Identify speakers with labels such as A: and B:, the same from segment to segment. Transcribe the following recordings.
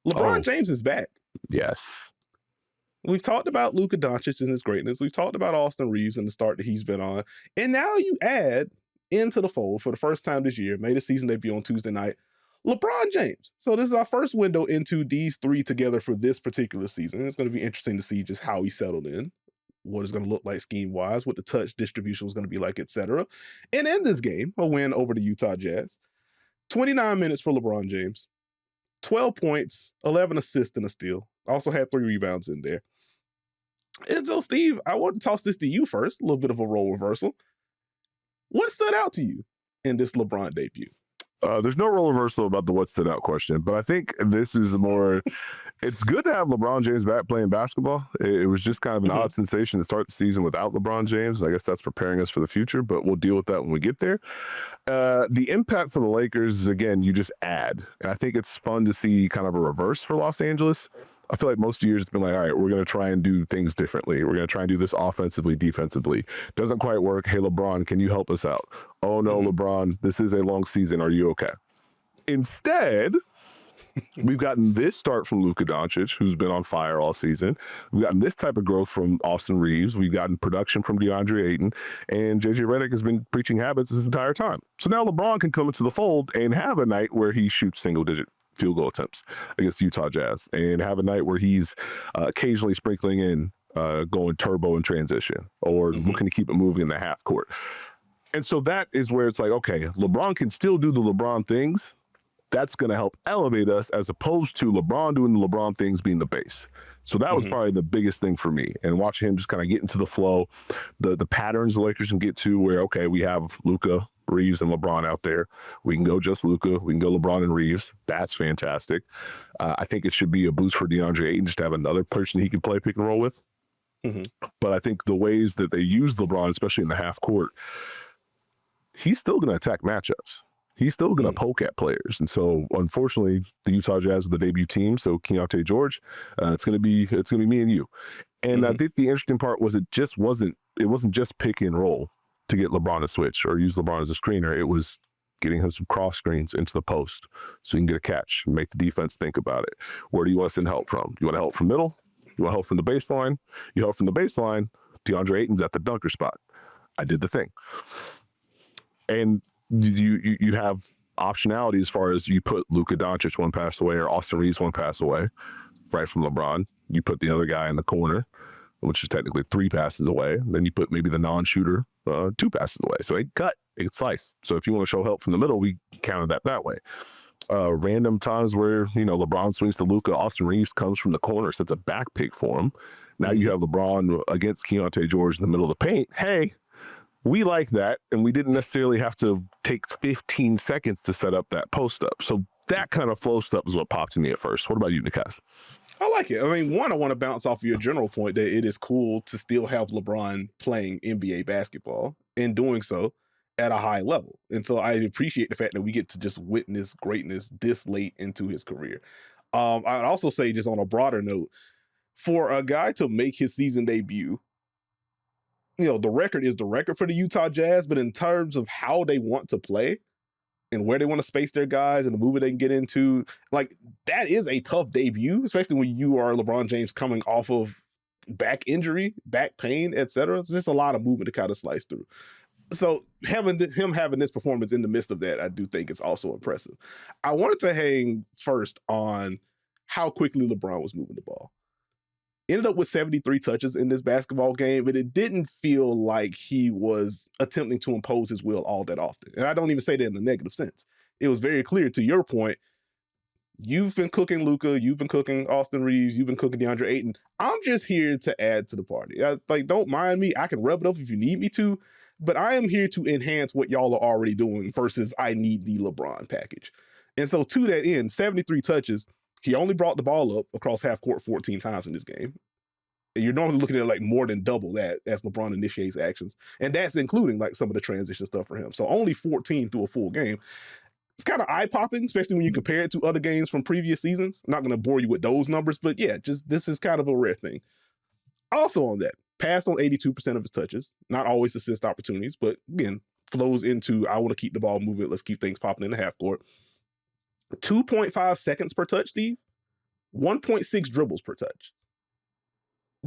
A: LeBron James is back.
B: Yes.
A: We've talked about Luka Doncic and his greatness. We've talked about Austin Reaves and the start that he's been on. And now you add into the fold for the first time this year, made a season debut on Tuesday night, LeBron James. So this is our first window into these three together for this particular season. It's going to be interesting to see just how he settled in, what it's going to look like scheme-wise, what the touch distribution was going to be like, etc. And in this game, a win over the Utah Jazz, 29 minutes for LeBron James, 12 points, 11 assists and a steal. Also had 3 rebounds in there. And so, Steve, I want to toss this to you first, a little bit of a role reversal. What stood out to you in this LeBron debut?
B: There's no role reversal about the what stood out question, but I think this is more, it's good to have LeBron James back playing basketball. It was just kind of an odd sensation to start the season without LeBron James. I guess that's preparing us for the future, but we'll deal with that when we get there. The impact for the Lakers is, again, you just add. And I think it's fun to see kind of a reverse for Los Angeles. I feel like most years it's been like, all right, we're going to try and do things differently. We're going to try and do this offensively, defensively. Doesn't quite work. Hey, LeBron, can you help us out? Oh, no, LeBron, this is a long season. Are you okay? Instead, we've gotten this start from Luka Doncic, who's been on fire all season. We've gotten this type of growth from Austin Reaves. We've gotten production from DeAndre Ayton. And JJ Redick has been preaching habits this entire time. So now LeBron can come into the fold and have a night where he shoots single-digit field goal attempts against Utah Jazz and have a night where he's occasionally sprinkling in going turbo in transition or looking to keep it moving in the half court. And so that is where it's like, okay, LeBron can still do the LeBron things. That's going to help elevate us as opposed to LeBron doing the LeBron things being the base. So that was probably the biggest thing for me. And watching him just kind of get into the flow, the patterns the Lakers can get to where, okay, we have Luka, Reaves, and LeBron out there. We can go just Luka. We can go LeBron and Reaves. That's fantastic. I think it should be a boost for DeAndre Ayton just to have another person he can play pick and roll with. But I think the ways that they use LeBron, especially in the half court, he's still going to attack matchups. He's still going to poke at players. And so, unfortunately, the Utah Jazz are the debut team, so Keontae George, it's going to be me and you. And I think the interesting part was it wasn't just pick and roll to get LeBron to switch or use LeBron as a screener. It was getting him some cross screens into the post so he can get a catch and make the defense think about it. Where do you want to send help from? You want help from middle? You want help from the baseline? You help from the baseline, DeAndre Ayton's at the dunker spot. I did the thing. And you have optionality as far as you put Luka Doncic one pass away or Austin Reaves one pass away, right from LeBron. You put the other guy in the corner, which is technically 3 passes away. Then you put maybe the non-shooter 2 passes away. So it cut, it slice. So if you want to show help from the middle, we counted that way. Random times where, LeBron swings to Luka, Austin Reaves comes from the corner, sets a back pick for him. Now you have LeBron against Keontae George in the middle of the paint. Hey, we like that, and we didn't necessarily have to take 15 seconds to set up that post up. So that kind of flow stuff is what popped to me at first. What about you, Nekias?
A: I like it. I mean, one, I want to bounce off of your general point that it is cool to still have LeBron playing NBA basketball and doing so at a high level. And so I appreciate the fact that we get to just witness greatness this late into his career. I'd also say, just on a broader note, for a guy to make his season debut, the record is the record for the Utah Jazz, but in terms of how they want to play and where they want to space their guys and the movie they can get into, like, that is a tough debut, especially when you are LeBron James coming off of back injury, back pain, etc. It's just a lot of movement to kind of slice through. So having this performance in the midst of that, I do think it's also impressive. I wanted to hang first on how quickly LeBron was moving the ball. Ended up with 73 touches in this basketball game, but it didn't feel like he was attempting to impose his will all that often. And I don't even say that in a negative sense. It was very clear, to your point, you've been cooking Luka, you've been cooking Austin Reaves, you've been cooking DeAndre Ayton. I'm just here to add to the party. Don't mind me. I can rub it up if you need me to, but I am here to enhance what y'all are already doing versus I need the LeBron package. And so to that end, 73 touches, he only brought the ball up across half court 14 times in this game. And you're normally looking at like more than double that as LeBron initiates actions. And that's including like some of the transition stuff for him. So only 14 through a full game. It's kind of eye-popping, especially when you compare it to other games from previous seasons. I'm not going to bore you with those numbers, but yeah, just this is kind of a rare thing. Also on that, passed on 82% of his touches. Not always assist opportunities, but again, flows into, I want to keep the ball moving. Let's keep things popping in the half court. 2.5 seconds per touch, Steve. 1.6 dribbles per touch.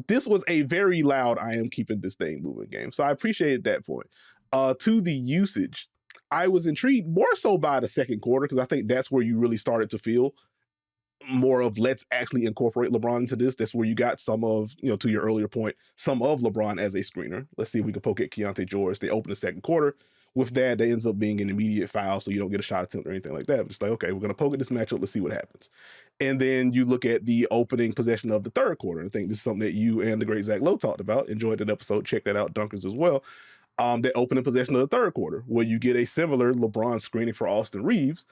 A: This was a very loud, I am keeping this thing moving game. So I appreciated that point. To the usage, I was intrigued more so by the second quarter, because I think that's where you really started to feel more of, let's actually incorporate LeBron into this. That's where you got some of, to your earlier point, some of LeBron as a screener. Let's see if we can poke at Keontae George. They open the second quarter. With that, that ends up being an immediate foul, so you don't get a shot attempt or anything like that. But just like, okay, we're going to poke at this matchup. Let's see what happens. And then you look at the opening possession of the third quarter. I think this is something that you and the great Zach Lowe talked about. Enjoyed that episode. Check that out, Duncan's as well. That opening possession of the third quarter, where you get a similar LeBron screening for Austin Reaves.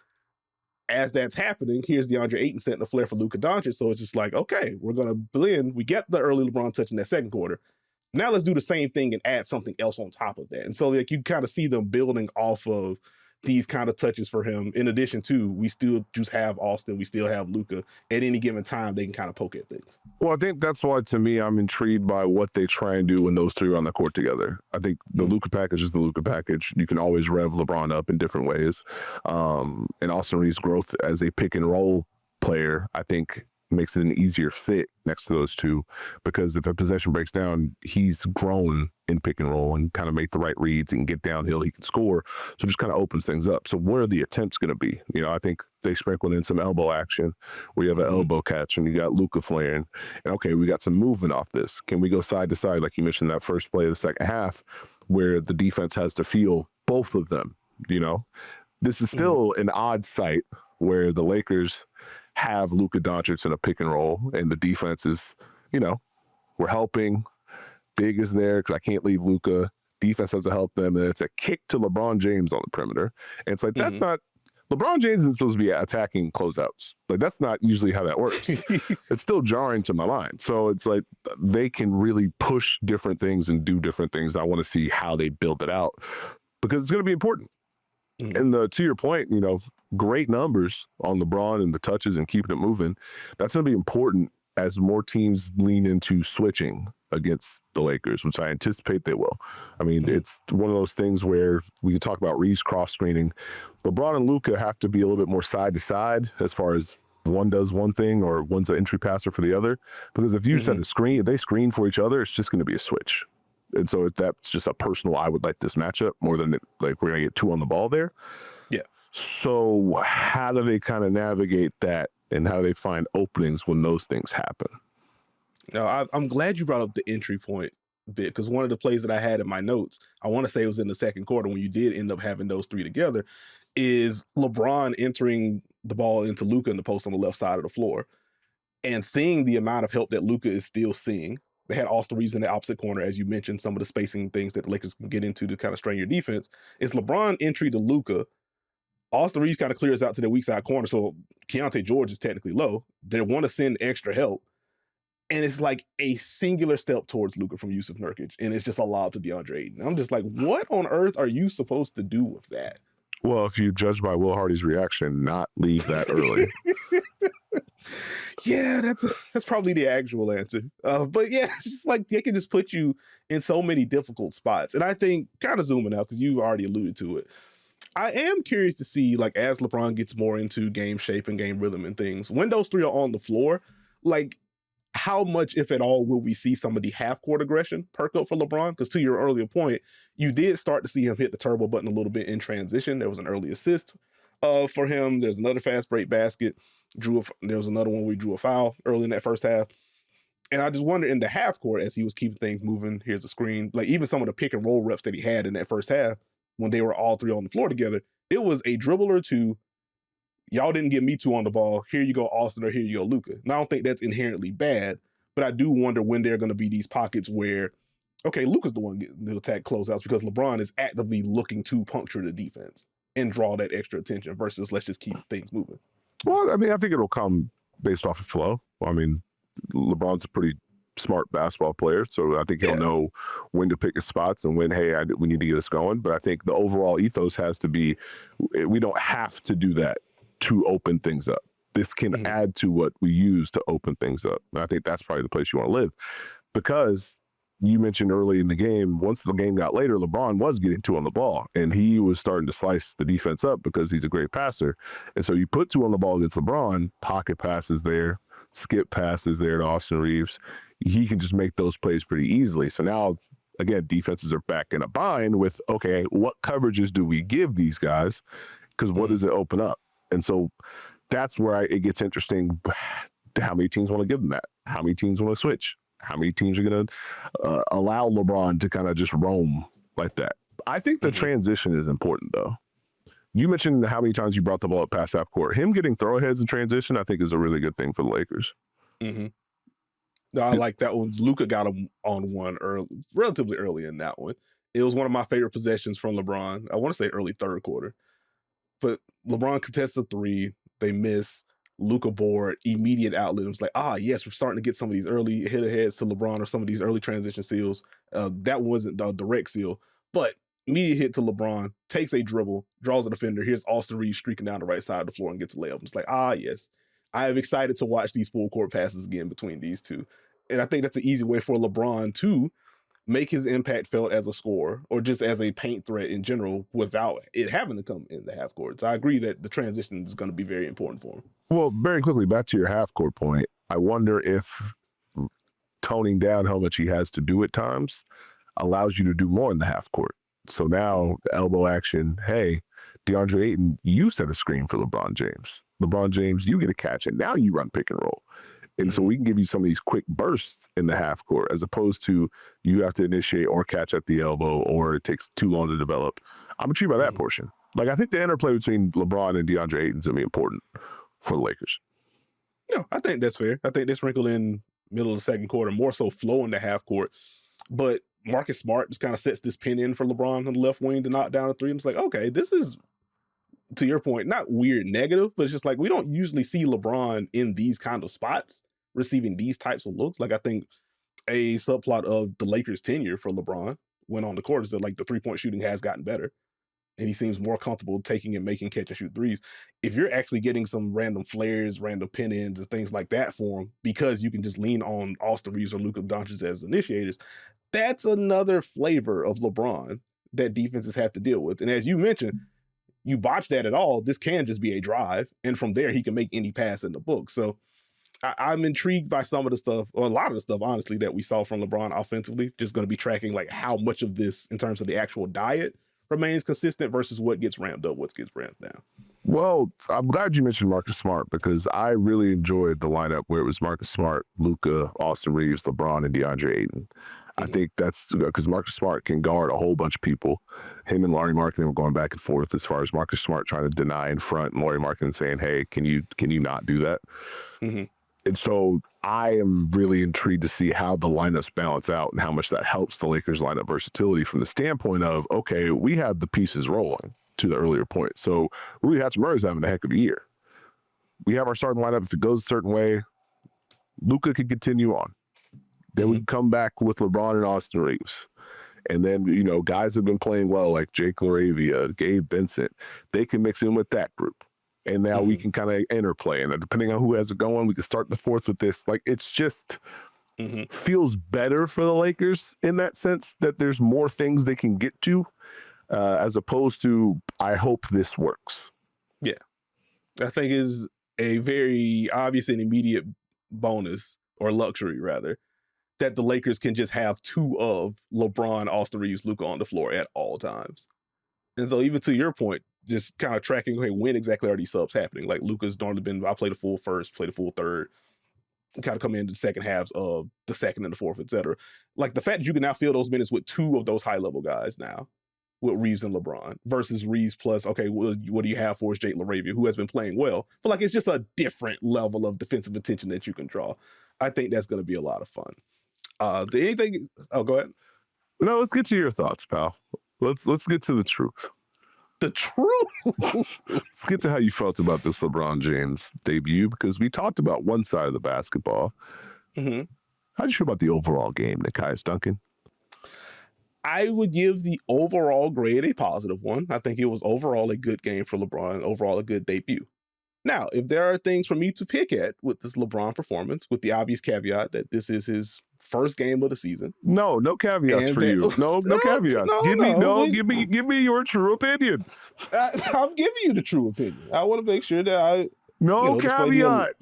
A: As that's happening, here's DeAndre Ayton setting the flare for Luka Doncic. So it's just like, okay, we're going to blend. We get the early LeBron touch in that second quarter. Now let's do the same thing and add something else on top of that. And so like you kind of see them building off of these kind of touches for him. In addition to, we still just have Austin, we still have Luka. At any given time, they can kind of poke at things.
B: Well, I think that's why, to me, I'm intrigued by what they try and do when those three are on the court together. I think the Luka package is the Luka package. You can always rev LeBron up in different ways. And Austin Reeves' growth as a pick and roll player, I think, makes it an easier fit next to those two, because if a possession breaks down, he's grown in pick and roll and kind of make the right reads and get downhill, he can score. So it just kind of opens things up. So what are the attempts going to be? I think they sprinkled in some elbow action where you have an elbow catch and you got Luka flaring. And okay, we got some movement off this. Can we go side to side, like you mentioned, that first play of the second half, where the defense has to feel both of them? This is still an odd sight where the Lakers have Luka Doncic in a pick and roll, and the defense is, we're helping. Big is there because I can't leave Luka. Defense has to help them, and it's a kick to LeBron James on the perimeter. And it's like, that's not, LeBron James isn't supposed to be attacking closeouts. Like, that's not usually how that works. It's still jarring to my mind. So it's like they can really push different things and do different things. I want to see how they build it out, because it's going to be important. And to your point, great numbers on LeBron and the touches and keeping it moving. That's going to be important as more teams lean into switching against the Lakers, which I anticipate they will. I mean, it's one of those things where we can talk about Reeves cross screening. LeBron and Luka have to be a little bit more side to side as far as one does one thing or one's an entry passer for the other. Because if you set a screen, if they screen for each other, it's just going to be a switch. And so that's just a personal, I would like this matchup more than like we're going to get two on the ball there.
A: Yeah.
B: So how do they kind of navigate that, and how do they find openings when those things happen?
A: No, I'm glad you brought up the entry point bit, because one of the plays that I had in my notes, I want to say it was in the second quarter when you did end up having those three together, is LeBron entering the ball into Luka in the post on the left side of the floor and seeing the amount of help that Luka is still seeing. They had Austin Reeves in the opposite corner, as you mentioned, some of the spacing things that the Lakers can get into to kind of strain your defense. It's LeBron entry to Luka. Austin Reeves kind of clears out to the weak side corner, so Keontae George is technically low. They want to send extra help. And it's like a singular step towards Luka from Yusuf Nurkic, and it's just allowed to DeAndre Ayton. I'm just like, what on earth are you supposed to do with that?
B: Well, if you judge by Will Hardy's reaction, not leave that early.
A: Yeah, that's probably the actual answer. But yeah, it's just like they can just put you in so many difficult spots. And I think, kind of zooming out, because you already alluded to it, I am curious to see, like, as LeBron gets more into game shape and game rhythm and things, when those three are on the floor, like, how much, if at all, will we see some of the half-court aggression perk up for LeBron? Because to your earlier point, you did start to see him hit the turbo button a little bit in transition. There was an early assist for him. There's another fast break basket. There was another one where he drew a foul early in that first half. And I just wonder, in the half court, as he was keeping things moving, here's the screen, like even some of the pick and roll reps that he had in that first half, when they were all three on the floor together, it was a dribble or two. Y'all didn't get me two on the ball. Here you go, Austin, or here you go, Luka. Now, I don't think that's inherently bad, but I do wonder when there are going to be these pockets where, okay, Luka's the one getting the attack closeouts because LeBron is actively looking to puncture the defense and draw that extra attention versus let's just keep things moving.
B: Well, I mean, I think it'll come based off of flow. I mean, LeBron's a pretty smart basketball player, so I think he'll know when to pick his spots and when, hey, we need to get us going. But I think the overall ethos has to be, we don't have to do that to open things up. This can add to what we use to open things up. And I think that's probably the place you want to live. Because you mentioned early in the game, once the game got later, LeBron was getting two on the ball, and he was starting to slice the defense up because he's a great passer. And so you put two on the ball against LeBron, pocket passes there, skip passes there to Austin Reaves. He can just make those plays pretty easily. So now, again, defenses are back in a bind with, okay, what coverages do we give these guys? Because what does it open up? And so that's where it gets interesting. How many teams want to give them that? How many teams want to switch? How many teams are going to allow LeBron to kind of just roam like that? I think the transition is important, though. You mentioned how many times you brought the ball up past half court. Him getting throw-aheads in transition, I think, is a really good thing for the Lakers.
A: No, I like that one. Luka got him on one relatively early in that one. It was one of my favorite possessions from LeBron. I want to say early third quarter. But LeBron contests a three. They miss. Luka board, immediate outlet. It was like, yes, we're starting to get some of these early hit-aheads to LeBron or some of these early transition seals. That wasn't the direct seal, but immediate hit to LeBron, takes a dribble, draws a defender. Here's Austin Reaves streaking down the right side of the floor and gets a layup. It's like, yes. I am excited to watch these full court passes again between these two. And I think that's an easy way for LeBron to make his impact felt as a scorer or just as a paint threat in general without it having to come in the half court. So I agree that the transition is going to be very important for him.
B: Well, very quickly, back to your half court point. I wonder if toning down how much he has to do at times allows you to do more in the half court. So now elbow action, hey, DeAndre Ayton, you set a screen for LeBron James. LeBron James, you get a catch, and now you run pick and roll. And so we can give you some of these quick bursts in the half court as opposed to you have to initiate or catch at the elbow or it takes too long to develop. I'm intrigued by that portion. Like, I think the interplay between LeBron and DeAndre Ayton is going to be important for the Lakers.
A: No, I think that's fair. I think they sprinkle in middle of the second quarter, more so flow in the half court. But Marcus Smart just kind of sets this pin in for LeBron on the left wing to knock down a three. And it's like, okay, this is, to your point, not weird negative, but it's just like we don't usually see LeBron in these kind of spots receiving these types of looks. Like, I think a subplot of the Lakers' tenure for LeBron when on the court is that, like, the three-point shooting has gotten better and he seems more comfortable taking and making catch and shoot threes. If you're actually getting some random flares, random pin ins and things like that for him because you can just lean on Austin Reaves or Luka Doncic as initiators, that's another flavor of LeBron that defenses have to deal with. And as you mentioned, you botch that at all, this can just be a drive, and from there he can make any pass in the book. So I'm intrigued by some of the stuff, or a lot of the stuff, honestly, that we saw from LeBron offensively. Just going to be tracking like how much of this, in terms of the actual diet, remains consistent versus what gets ramped up, what gets ramped down.
B: Well, I'm glad you mentioned Marcus Smart because I really enjoyed the lineup where it was Marcus Smart, Luka, Austin Reaves, LeBron, and DeAndre Ayton. I think that's because Marcus Smart can guard a whole bunch of people. Him and Lauri Markkanen were going back and forth as far as Marcus Smart trying to deny in front and Lauri Markkanen saying, hey, can you not do that? And so I am really intrigued to see how the lineups balance out and how much that helps the Lakers lineup versatility from the standpoint of, okay, we have the pieces rolling to the earlier point. So Rui Hachimura's having a heck of a year. We have our starting lineup. If it goes a certain way, Luka can continue on. Then we can come back with LeBron and Austin Reaves. And then, guys have been playing well, like Jake LaRavia, Gabe Vincent. They can mix in with that group. And now we can kind of interplay. And depending on who has it going, we can start the fourth with this. Like, it's just feels better for the Lakers in that sense that there's more things they can get to as opposed to, I hope this works.
A: Yeah. I think is a very obvious and immediate bonus, or luxury rather, that the Lakers can just have two of LeBron, Austin Reaves, Luka on the floor at all times. And so even to your point, just kind of tracking, okay, when exactly are these subs happening? Like Luka's normally been, I play the full first, play the full third, kind of come into the second halves of the second and the fourth, etc. Like the fact that you can now fill those minutes with two of those high-level guys now, with Reaves and LeBron, versus Reaves plus, okay, what do you have for us, Jake LaRavia, who has been playing well, but like it's just a different level of defensive attention that you can draw. I think that's going to be a lot of fun. Go ahead.
B: No, let's get to your thoughts, pal. Let's get to the truth.
A: The truth?
B: Let's get to how you felt about this LeBron James debut, because we talked about one side of the basketball. How did you feel about the overall game, Nekias, Duncan?
A: I would give the overall grade a positive one. I think it was overall a good game for LeBron, overall a good debut. Now, if there are things for me to pick at with this LeBron performance, with the obvious caveat that this is his first game of the season.
B: No caveats for you. No caveats. Give me your true opinion.
A: I'm giving you the true opinion. I want to make sure that
B: No
A: display
B: caveat.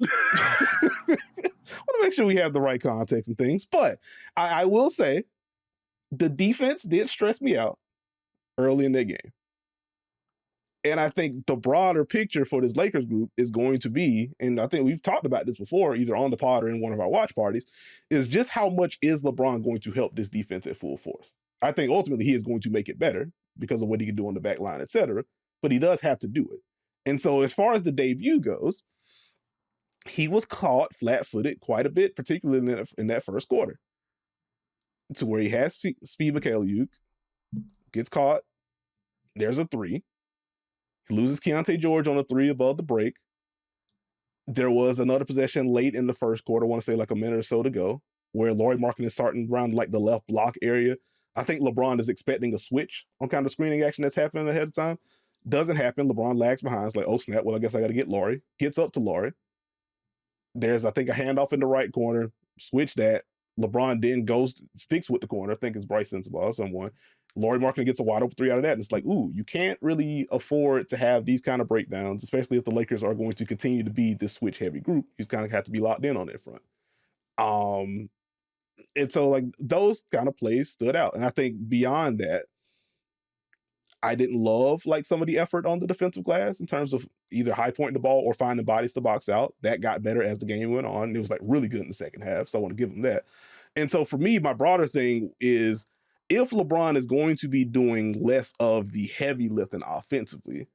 A: want to make sure we have the right context and things. But I will say the defense did stress me out early in that game. And I think the broader picture for this Lakers group is going to be, and I think we've talked about this before, either on the pod or in one of our watch parties, is just how much is LeBron going to help this defense at full force? I think ultimately he is going to make it better because of what he can do on the back line, et cetera, but he does have to do it. And so as far as the debut goes, he was caught flat-footed quite a bit, particularly in that first quarter, to where he has Steve Mikhailiuk, gets caught, there's a three, he loses Keontae George on a three above the break. There was another possession late in the first quarter, I want to say like a minute or so to go, where Lauri Markkanen is starting around like the left block area. I think LeBron is expecting a switch on kind of screening action that's happening ahead of time. Doesn't happen. LeBron lags behind. It's like, oh snap, well, I guess I got to get Lauri. Gets up to Lauri. There's, I think, a handoff in the right corner. Switch that. LeBron then sticks with the corner. I think it's Bryce Sensabaugh or someone. Lauri Markkanen gets a wide open three out of that. And it's like, ooh, you can't really afford to have these kind of breakdowns, especially if the Lakers are going to continue to be this switch heavy group. You kind of have to be locked in on that front. And so like those kind of plays stood out. And I think beyond that, I didn't love like some of the effort on the defensive glass in terms of either high pointing the ball or finding bodies to box out. That got better as the game went on. It was like really good in the second half. So I want to give him that. And so for me, my broader thing is if LeBron is going to be doing less of the heavy lifting offensively,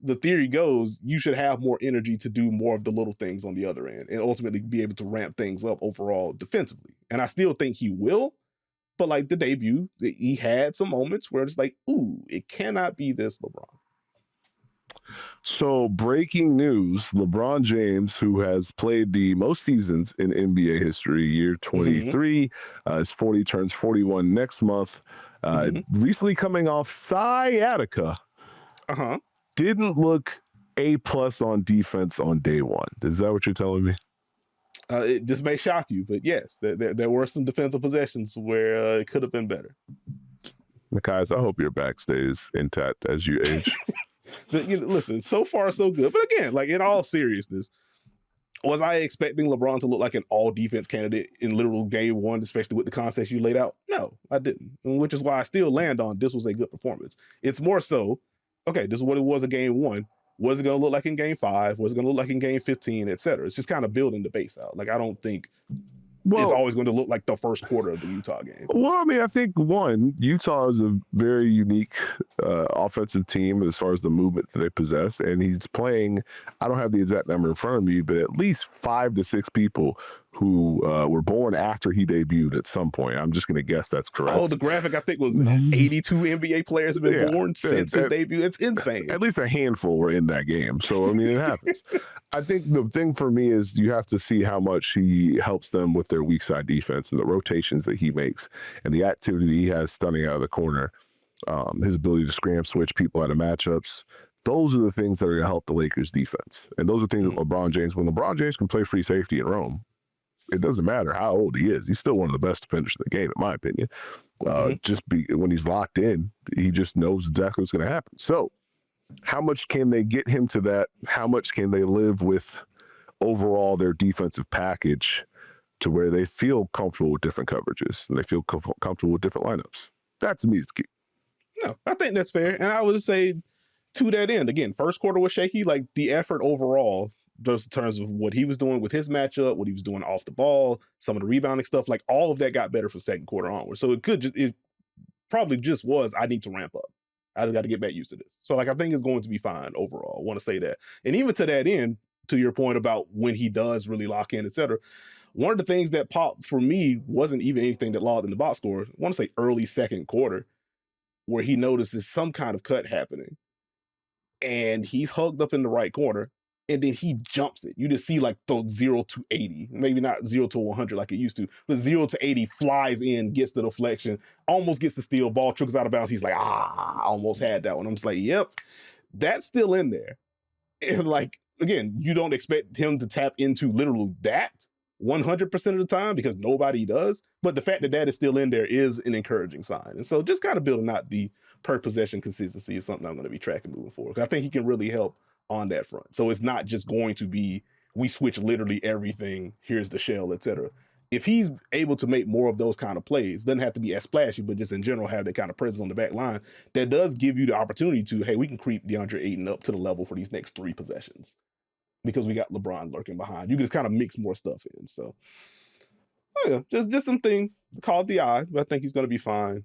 A: the theory goes you should have more energy to do more of the little things on the other end and ultimately be able to ramp things up overall defensively. And I still think he will, but like the debut, he had some moments where it's like, ooh, it cannot be this LeBron.
B: So breaking news, LeBron James, who has played the most seasons in NBA history, year 23, is 40, turns 41 next month, recently coming off sciatica, didn't look A+ on defense on day one. Is that what you're telling me?
A: This may shock you, but yes, there were some defensive possessions where it could have been better.
B: Nekias, I hope your back stays intact as you age.
A: Listen, so far so good. But again, like in all seriousness, was I expecting LeBron to look like an all-defense candidate in literal game one, especially with the context you laid out? No, I didn't. Which is why I still land on this was a good performance. It's more so, okay, this is what it was in game one. What is it going to look like in game 5? What's it going to look like in game 15, et cetera? It's just kind of building the base out. Like, I don't think it's always going to look like the first quarter of the Utah game.
B: Well, I mean, I think, one, Utah is a very unique offensive team as far as the movement that they possess. And he's playing, I don't have the exact number in front of me, but at least 5 to 6 people who were born after he debuted at some point. I'm just going to guess that's correct.
A: Oh, the graphic, I think, was 82 NBA players have been born since his debut. It's insane.
B: At least a handful were in that game. So, I mean, it happens. I think the thing for me is you have to see how much he helps them with their weak side defense and the rotations that he makes and the activity he has stunning out of the corner, his ability to scram switch people out of matchups. Those are the things that are going to help the Lakers defense. And those are things that LeBron James, when LeBron James can play free safety in Rome, it doesn't matter how old he is. He's still one of the best defenders in the game, in my opinion. When he's locked in, he just knows exactly what's going to happen. So how much can they get him to that? How much can they live with overall their defensive package to where they feel comfortable with different coverages and they feel comfortable with different lineups? That to me is key.
A: No, I think that's fair. And I would say to that end, again, first quarter was shaky. Like the effort overall, just in terms of what he was doing with his matchup, what he was doing off the ball, some of the rebounding stuff, like all of that got better for second quarter onward. So it probably just was, I need to ramp up. I just got to get back used to this. So like, I think it's going to be fine overall. I want to say that. And even to that end, to your point about when he does really lock in, et cetera, one of the things that popped for me wasn't even anything that logged in the box score. I want to say early second quarter, where he notices some kind of cut happening. And he's hugged up in the right corner. And then he jumps it. You just see like the 0 to 80, maybe not 0 to 100 like it used to, but 0 to 80 flies in, gets the deflection, almost gets the steal, ball trickles out of bounds. He's like, I almost had that one. I'm just like, yep, that's still in there. And like, again, you don't expect him to tap into literally that 100% of the time because nobody does. But the fact that that is still in there is an encouraging sign. And so just kind of building out the per possession consistency is something I'm going to be tracking moving forward. I think he can really help on that front. So it's not just going to be we switch literally everything, here's the shell, etc. If he's able to make more of those kind of plays, doesn't have to be as splashy, but just in general have that kind of presence on the back line, that does give you the opportunity to, hey, we can creep DeAndre Ayton up to the level for these next 3 possessions because we got LeBron lurking behind. You can just kind of mix more stuff in. So, oh yeah, just some things. Call it the eye, but I think he's going to be fine.